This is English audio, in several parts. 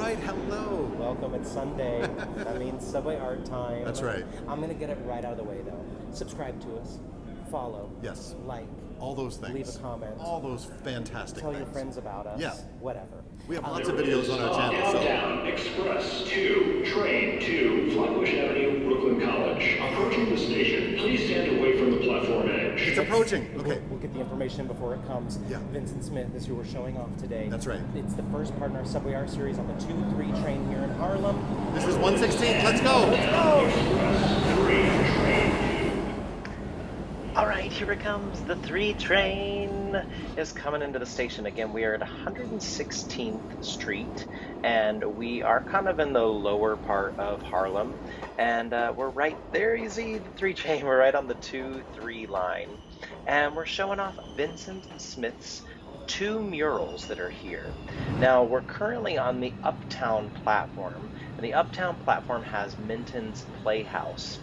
right, hello. Welcome, it's Sunday. That means Subway Art Time. That's right. I'm going to get it right out of the way, though. Subscribe to us, follow, Yes. like, All those things. leave a comment, All those fantastic tell things. your friends about us, Yeah. whatever. We have lots of videos on our channel. Downtown Express to train to Flatbush Avenue, Brooklyn College. Approaching the station, please stand away from the platform edge. It's approaching. Okay. We'll get the information before it comes. Yeah. Vincent Smith is who we're showing off today. That's right. It's the first part in our Subway Art series on the 2-3 train here in Harlem. This is 116. Let's go. Express 3 train to. All right, here it comes. The 3 train is coming into the station. Again, we are at 116th Street, and we are kind of in the lower part of Harlem. And we're right there, you see the 3 train. We're right on the 2-3 line. And we're showing off Vincent Smith's 2 murals that are here. Now, we're currently on the Uptown platform, and the Uptown platform has Minton's Playhouse.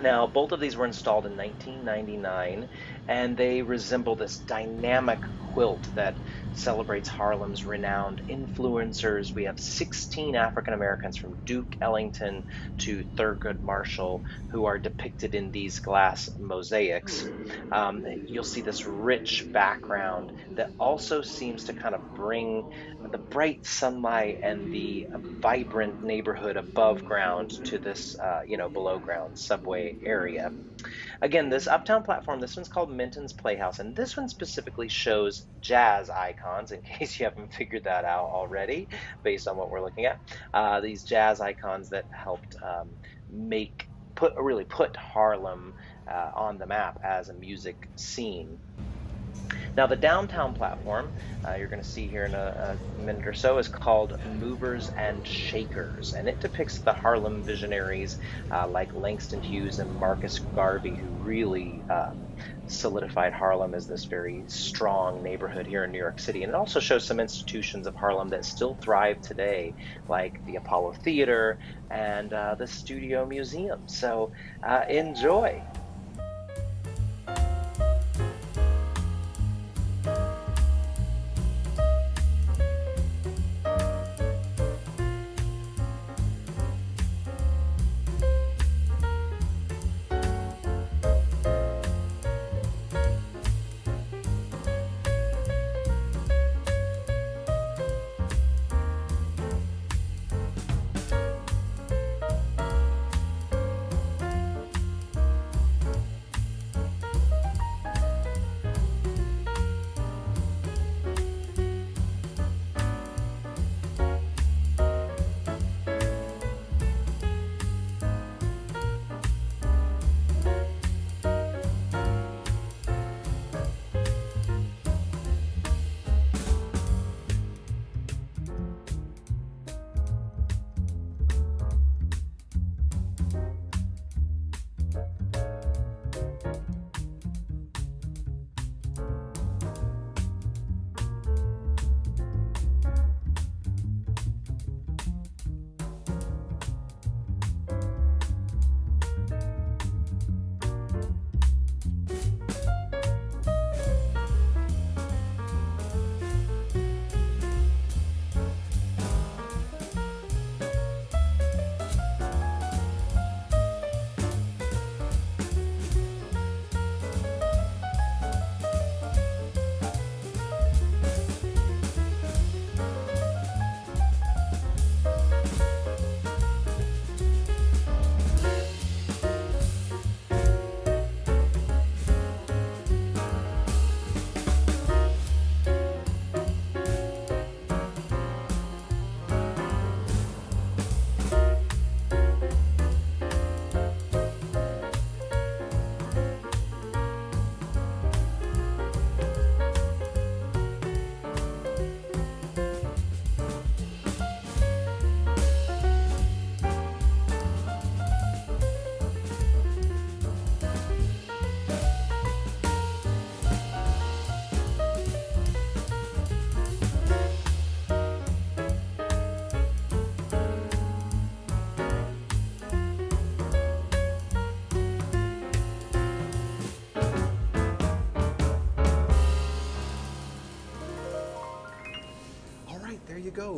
Now, both of these were installed in 1999, and they resemble this dynamic quilt that celebrates Harlem's renowned influencers. We have 16 African Americans from Duke Ellington to Thurgood Marshall who are depicted in these glass mosaics. You'll see this rich background that also seems to kind of bring the bright sunlight and the vibrant neighborhood above ground to this, below ground subway area. Again, this Uptown platform, this one's called Minton's Playhouse, and this one specifically shows jazz icons, in case you haven't figured that out already, based on what we're looking at. These jazz icons that helped put Harlem on the map as a music scene. Now, the downtown platform, you're going to see here in a minute or so, is called Movers and Shakers, and it depicts the Harlem visionaries like Langston Hughes and Marcus Garvey, who really solidified Harlem as this very strong neighborhood here in New York City. And it also shows some institutions of Harlem that still thrive today, like the Apollo Theater and the Studio Museum. So enjoy.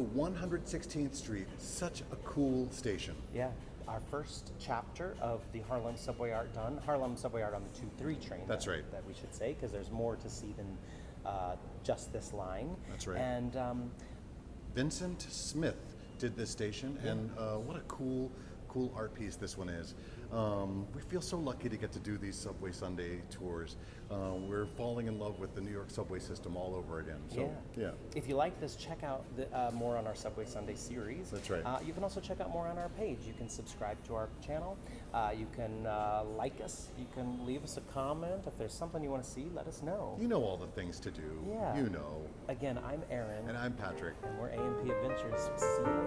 So 116th Street, such a cool station. Yeah, our first chapter of the Harlem Subway Art done. Harlem Subway Art on the 2-3 train. That's right. That we should say, because there's more to see than just this line. That's right. And Vincent Smith did this station, and what a cool art piece this one is. We feel so lucky to get to do these Subway Sunday tours. We're falling in love with the New York subway system all over again. So, yeah. If you like this, check out more on our Subway Sunday series. That's right. You can also check out more on our page. You can subscribe to our channel. You can like us. You can leave us a comment. If there's something you want to see, let us know. You know all the things to do. Yeah. You know. Again, I'm Aaron. And I'm Patrick. And we're A&P Adventures. See you